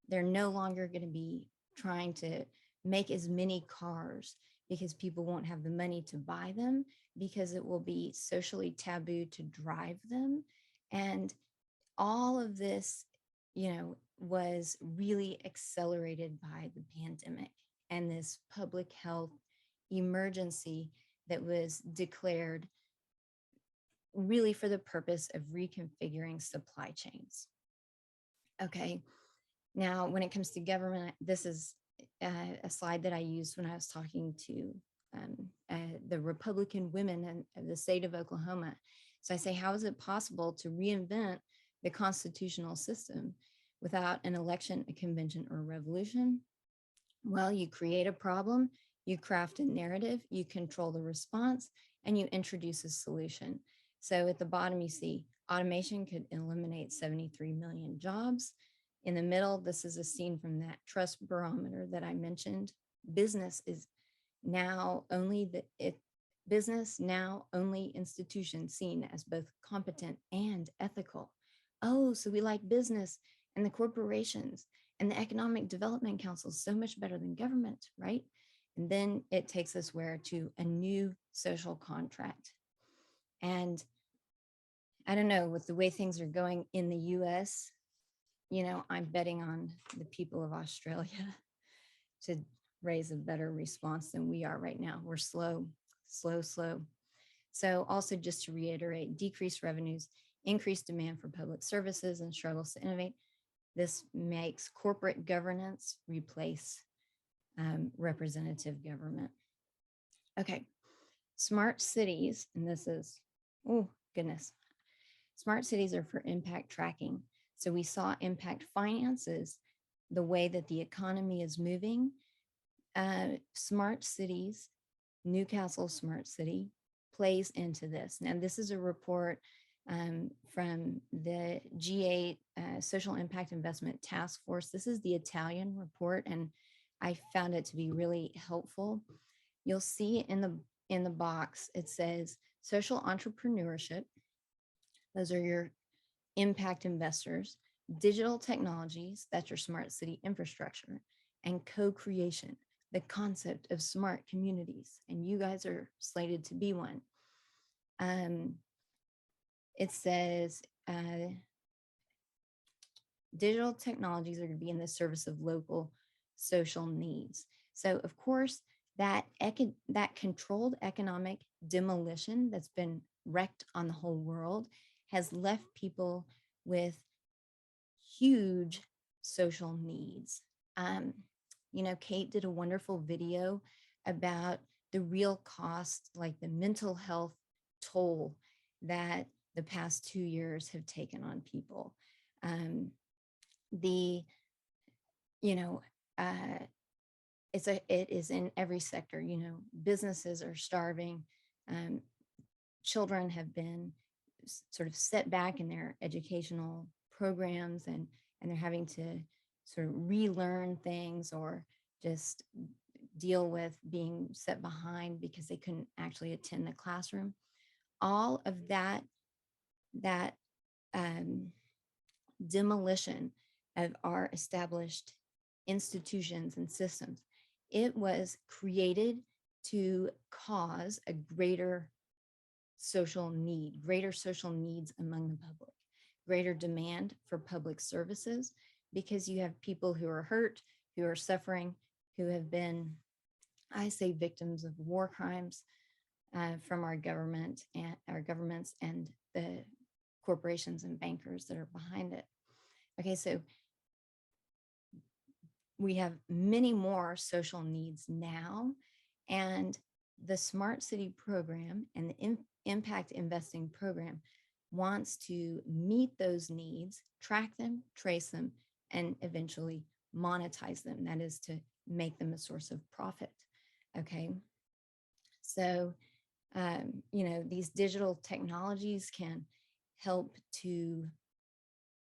they're no longer going to be trying to make as many cars because people won't have the money to buy them, because it will be socially taboo to drive them. And all of this, was really accelerated by the pandemic and this public health emergency that was declared really for the purpose of reconfiguring supply chains. Okay. Now, when it comes to government, this is a slide that I used when I was talking to the Republican women of the state of Oklahoma. So I say, how is it possible to reinvent the constitutional system without an election, a convention, or a revolution? Well, you create a problem, you craft a narrative, you control the response, and you introduce a solution. So at the bottom, you see automation could eliminate 73 million jobs. In the middle, this is a scene from that trust barometer that I mentioned. Business is now only business now only institution seen as both competent and ethical. Oh, so we like business and the corporations and the Economic Development Council so much better than government, right? And then it takes us where to a new social contract. And I don't know, with the way things are going in the US, I'm betting on the people of Australia to raise a better response than we are right now. We're slow, slow, slow. So also just to reiterate, decreased revenues, increased demand for public services, and struggles to innovate. This makes corporate governance replace representative government. Okay, smart cities, and this is, oh goodness, smart cities are for impact tracking. So we saw impact finances, the way that the economy is moving. Smart cities, Newcastle Smart City, plays into this. Now, this is a report from the G8 Social Impact Investment Task Force. This is the Italian report, and I found it to be really helpful. You'll see in the box, it says social entrepreneurship. Those are your impact investors, digital technologies, that's your smart city infrastructure, and co-creation, the concept of smart communities. And you guys are slated to be one. It says digital technologies are going to be in the service of local social needs. So of course, that controlled economic demolition that's been wrecked on the whole world has left people with huge social needs. Kate did a wonderful video about the real cost, like the mental health toll that the past 2 years have taken on people. It is in every sector. Businesses are starving. Children have been sort of set back in their educational programs, and they're having to sort of relearn things or just deal with being set behind because they couldn't actually attend the classroom. All of that demolition of our established institutions and systems, it was created to cause a greater social needs among the public, greater demand for public services, because you have people who are hurt, who are suffering, who have been, I say, victims of war crimes from our governments and the corporations and bankers that are behind it. Okay, so we have many more social needs now, and the Smart City program and the Impact Investing program wants to meet those needs, track them, trace them, and eventually monetize them. That is to make them a source of profit. Okay. So, these digital technologies can help to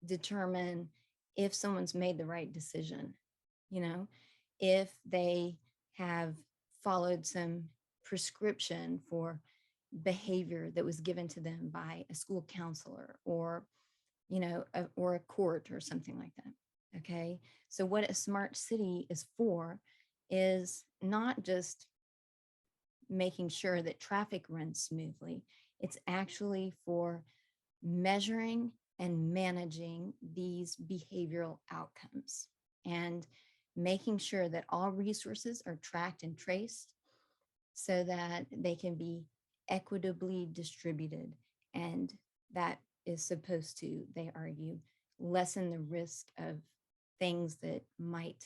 determine if someone's made the right decision, if they have followed some prescription for behavior that was given to them by a school counselor or a court or something like that. Okay, so what a smart city is for is not just making sure that traffic runs smoothly. It's actually for measuring and managing these behavioral outcomes and making sure that all resources are tracked and traced so that they can be equitably distributed. And that is supposed to, they argue, lessen the risk of things that might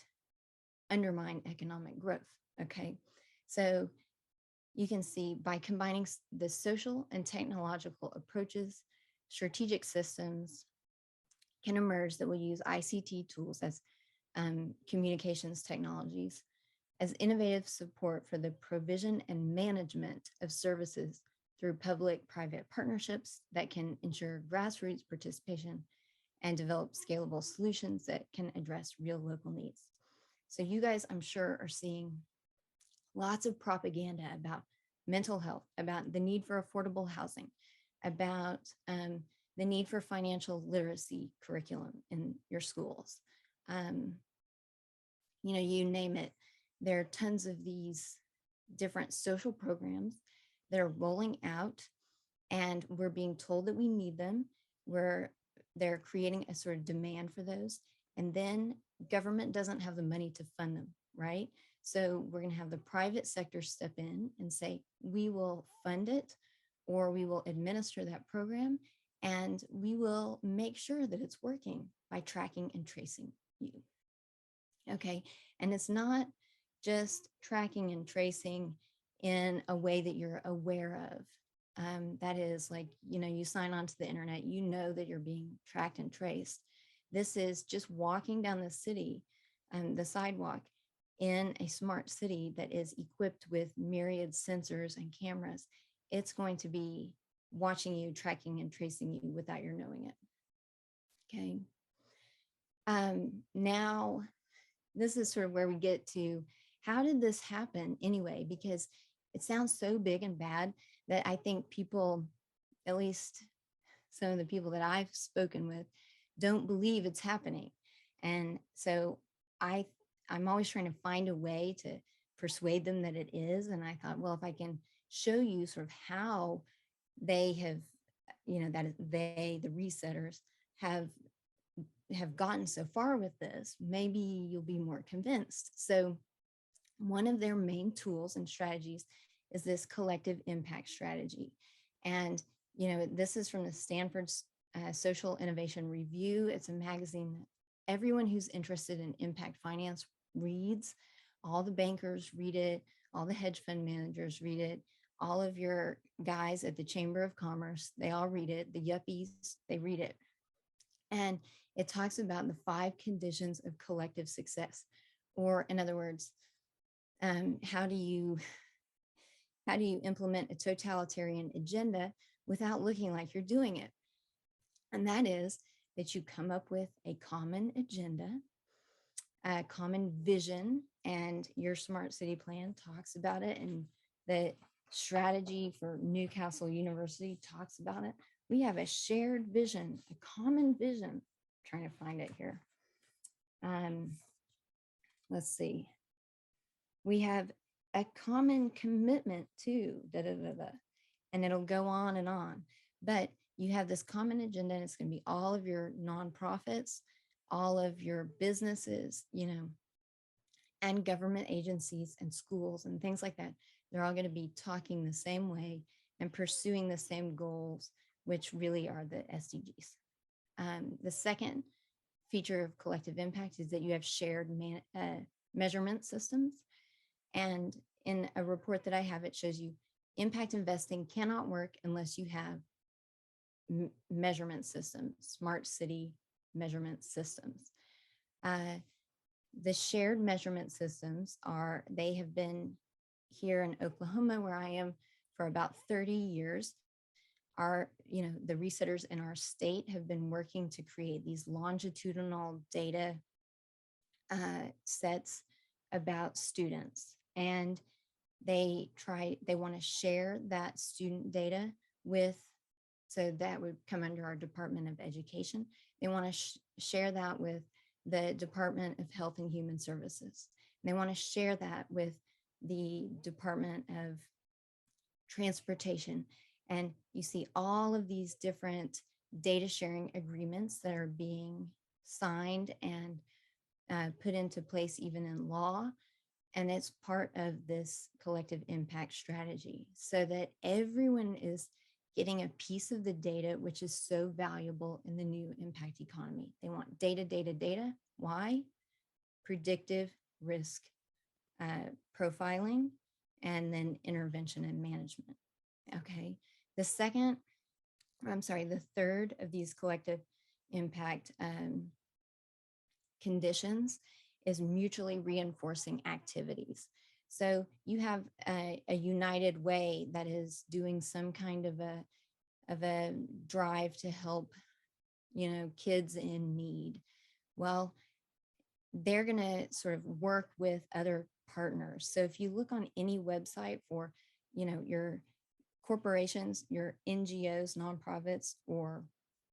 undermine economic growth. Okay, so you can see by combining the social and technological approaches, strategic systems can emerge that will use ICT tools as communications technologies as innovative support for the provision and management of services through public-private partnerships that can ensure grassroots participation and develop scalable solutions that can address real local needs. So you guys, I'm sure, are seeing lots of propaganda about mental health, about the need for affordable housing, about the need for financial literacy curriculum in your schools. You name it. There are tons of these different social programs that are rolling out, and we're being told that we need them. They're creating a sort of demand for those, and then government doesn't have the money to fund them, right? So we're going to have the private sector step in and say, we will fund it, or we will administer that program, and we will make sure that it's working by tracking and tracing you. Okay, and it's not just tracking and tracing in a way that you're aware of. That is like, you sign onto the internet, you know that you're being tracked and traced. This is just walking down the city, the sidewalk in a smart city that is equipped with myriad sensors and cameras. It's going to be watching you, tracking and tracing you without your knowing it. Okay. Now, this is sort of where we get to, how did this happen anyway? Because it sounds so big and bad that I think people, at least some of the people that I've spoken with, don't believe it's happening. And so I'm always trying to find a way to persuade them that it is. And I thought, well, if I can show you sort of how they have, that they, the resetters, have gotten so far with this, maybe you'll be more convinced. So one of their main tools and strategies is this collective impact strategy. And, this is from the Stanford Social Innovation Review. It's a magazine that everyone who's interested in impact finance reads. All the bankers read it. All the hedge fund managers read it. All of your guys at the Chamber of Commerce, they all read it. The yuppies, they read it. And it talks about the 5 conditions of collective success, or in other words, how do you implement a totalitarian agenda without looking like you're doing it? And that is that you come up with a common agenda, a common vision, and your smart city plan talks about it, and the strategy for Newcastle University talks about it. We have a shared vision, a common vision. I'm trying to find it here. Let's see. We have a common commitment to and it'll go on and on. But you have this common agenda, and it's going to be all of your nonprofits, all of your businesses, and government agencies and schools and things like that. They're all going to be talking the same way and pursuing the same goals, which really are the SDGs. The second feature of collective impact is that you have shared measurement systems. And in a report that I have, it shows you impact investing cannot work unless you have measurement systems, smart city measurement systems. The shared measurement systems they have been here in Oklahoma, where I am, for about 30 years. The resetters in our state have been working to create these longitudinal data sets about students, and they want to share that student data so that would come under our Department of Education. They want to share that with the Department of Health and Human Services. They want to share that with the Department of Transportation. And you see all of these different data sharing agreements that are being signed and put into place even in law. And it's part of this collective impact strategy, so that everyone is getting a piece of the data, which is so valuable in the new impact economy. They want data, data, data. Why? Predictive risk profiling, and then intervention and management. Okay. The third of these collective impact conditions is mutually reinforcing activities. So you have a United Way that is doing some kind of a drive to help, kids in need. Well, they're going to sort of work with other partners. So if you look on any website for, your corporations, your NGOs, nonprofits, or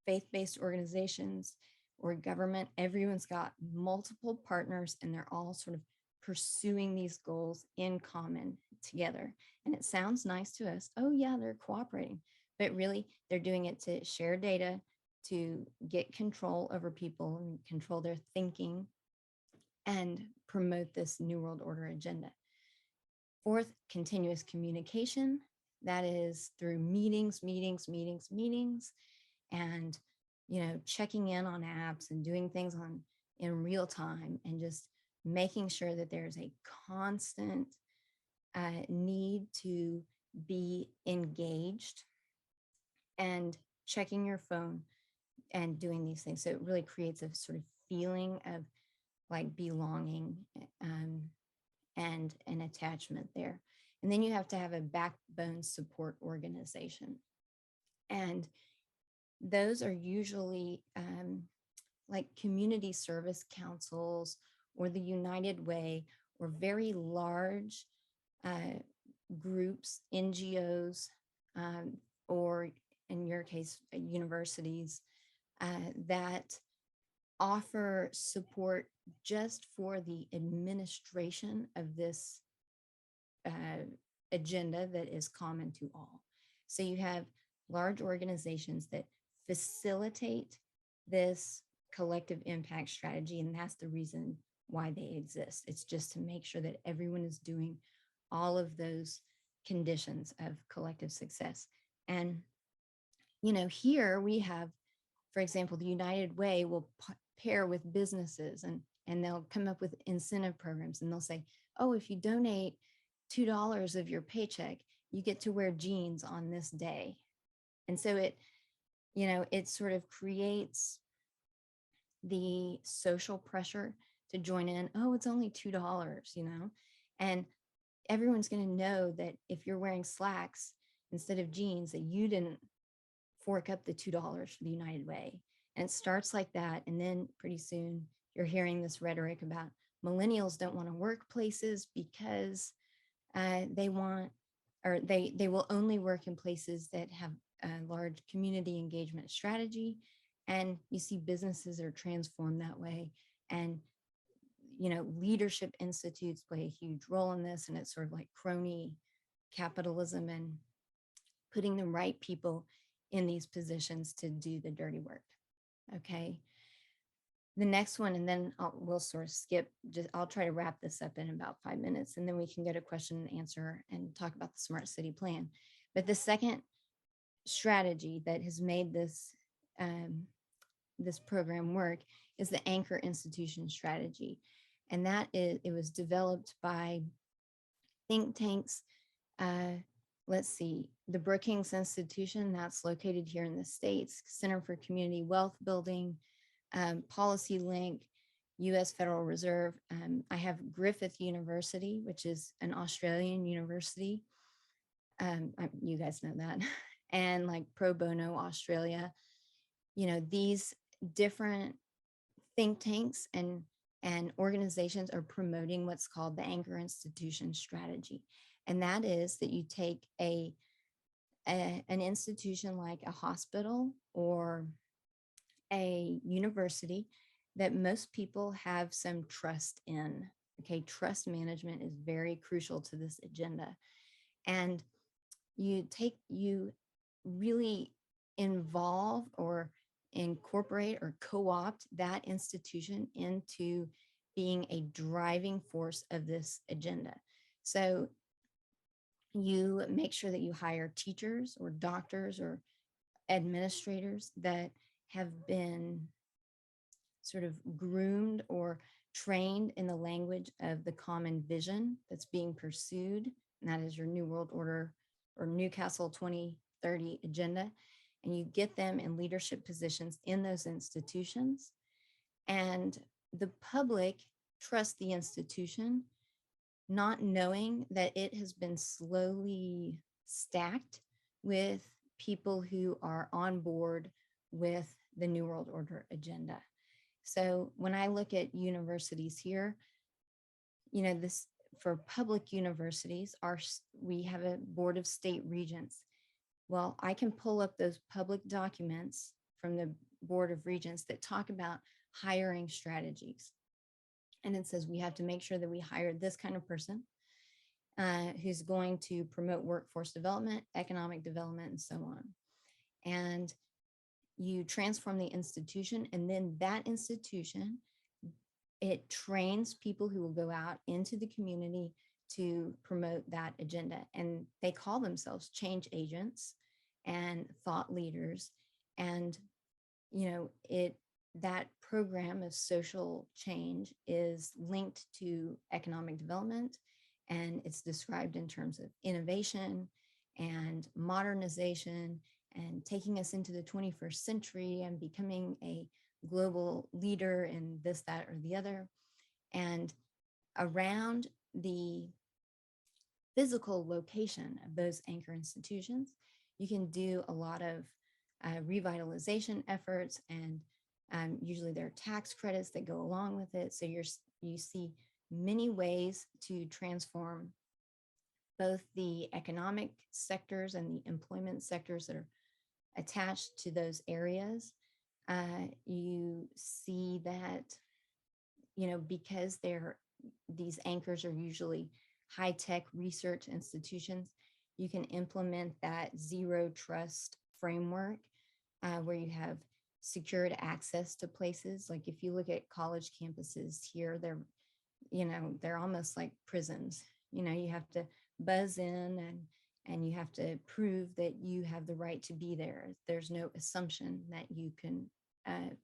faith-based organizations or government, everyone's got multiple partners and they're all sort of pursuing these goals in common together. And it sounds nice to us. Oh yeah, they're cooperating, but really they're doing it to share data, to get control over people and control their thinking and promote this New World Order agenda. Fourth, continuous communication. That is through meetings, and, checking in on apps and doing things in real time and just making sure that there's a constant need to be engaged and checking your phone and doing these things. So it really creates a sort of feeling of like belonging and an attachment there. And then you have to have a backbone support organization. And those are usually like community service councils or the United Way or very large groups, NGOs, or in your case, universities that offer support just for the administration of this agenda that is common to all. So you have large organizations that facilitate this collective impact strategy, and that's the reason why they exist. It's just to make sure that everyone is doing all of those conditions of collective success. And, here we have, for example, the United Way will pair with businesses and they'll come up with incentive programs, and they'll say, oh, if you donate $2 of your paycheck, you get to wear jeans on this day. And so it sort of creates the social pressure to join in. Oh, it's only $2, and everyone's going to know that if you're wearing slacks instead of jeans, that you didn't fork up the $2 for the United Way. And it starts like that. And then pretty soon you're hearing this rhetoric about millennials don't want to work places because they will only work in places that have a large community engagement strategy. And you see businesses are transformed that way. And, leadership institutes play a huge role in this. And it's sort of like crony capitalism and putting the right people in these positions to do the dirty work. Okay. The next one, and then we'll sort of skip, I'll try to wrap this up in about 5 minutes, and then we can get a question and answer and talk about the Smart City Plan. But the second strategy that has made this program work is the anchor institution strategy. And it was developed by think tanks. Let's see, the Brookings Institution, that's located here in the States, Center for Community Wealth Building, Policy Link, US Federal Reserve. I have Griffith University, which is an Australian university. You guys know that. And like Pro Bono Australia. These different think tanks and organizations are promoting what's called the anchor institution strategy. And that is that you take an institution like a hospital or a university that most people have some trust in. Okay, trust management is very crucial to this agenda. And you really involve or incorporate or co-opt that institution into being a driving force of this agenda. So You make sure that you hire teachers or doctors or administrators that have been sort of groomed or trained in the language of the common vision that's being pursued. And that is your New World Order or Newcastle 2030 agenda. And you get them in leadership positions in those institutions. And the public trusts the institution, not knowing that it has been slowly stacked with people who are on board with the New World Order agenda. So when I look at universities here, this for public universities, we have a board of state regents. Well, I can pull up those public documents from the board of regents that talk about hiring strategies. And it says we have to make sure that we hire this kind of person who's going to promote workforce development, economic development, and so on. And you transform the institution, and then that institution, it trains people who will go out into the community to promote that agenda. And they call themselves change agents and thought leaders. And, that program of social change is linked to economic development, and it's described in terms of innovation and modernization and taking us into the 21st century and becoming a global leader in this, that, or the other. And around the physical location of those anchor institutions, you can do a lot of revitalization efforts, and usually there are tax credits that go along with it. So you see many ways to transform both the economic sectors and the employment sectors that are attached to those areas. You see that, because these anchors are usually high-tech research institutions, you can implement that zero trust framework where you have secured access to places. Like if you look at college campuses here, they're almost like prisons. You have to buzz in and you have to prove that you have the right to be there. There's no assumption that you can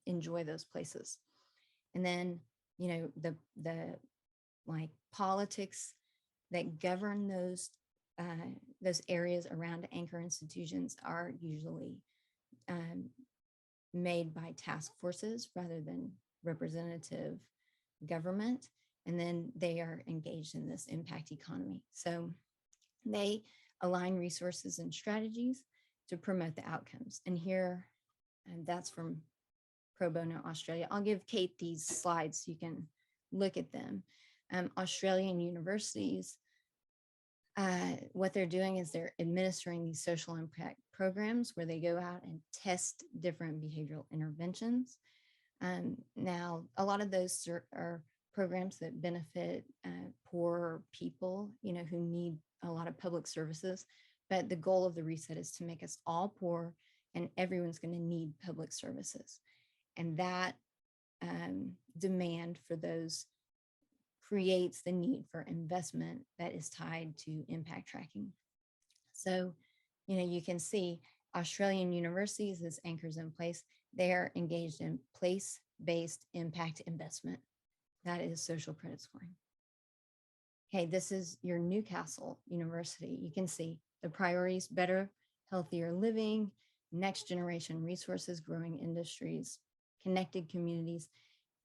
enjoy those places. And then, the like politics that govern those areas around anchor institutions are usually made by task forces rather than representative government. And then they are engaged in this impact economy. So they align resources and strategies to promote the outcomes. And here, and that's from Pro Bono Australia. I'll give Kate these slides so you can look at them. Australian universities, what they're doing is they're administering these social impact programs where they go out and test different behavioral interventions. Now, a lot of those are programs that benefit poor people, who need a lot of public services. But the goal of the reset is to make us all poor, and everyone's going to need public services. And that demand for those creates the need for investment that is tied to impact tracking. So, you can see Australian universities, as anchors in place, they're engaged in place-based impact investment. That is social credit scoring. Okay, this is your Newcastle University. You can see the priorities: better, healthier living, next generation resources, growing industries, connected communities.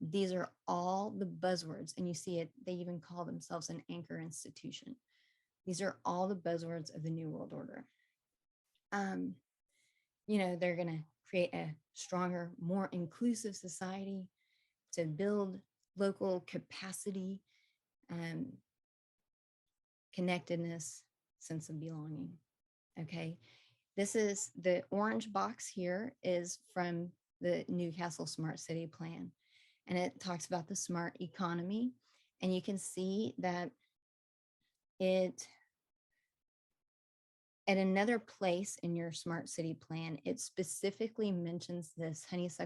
These are all the buzzwords, and you see it, they even call themselves an anchor institution. These are all the buzzwords of the New World Order. They're going to create a stronger, more inclusive society, to build local capacity, connectedness, sense of belonging. Okay, this is the orange box here is from the Newcastle Smart City Plan, and it talks about the smart economy. And you can see that it, at another place in your Smart City Plan, it specifically mentions this honeysuckle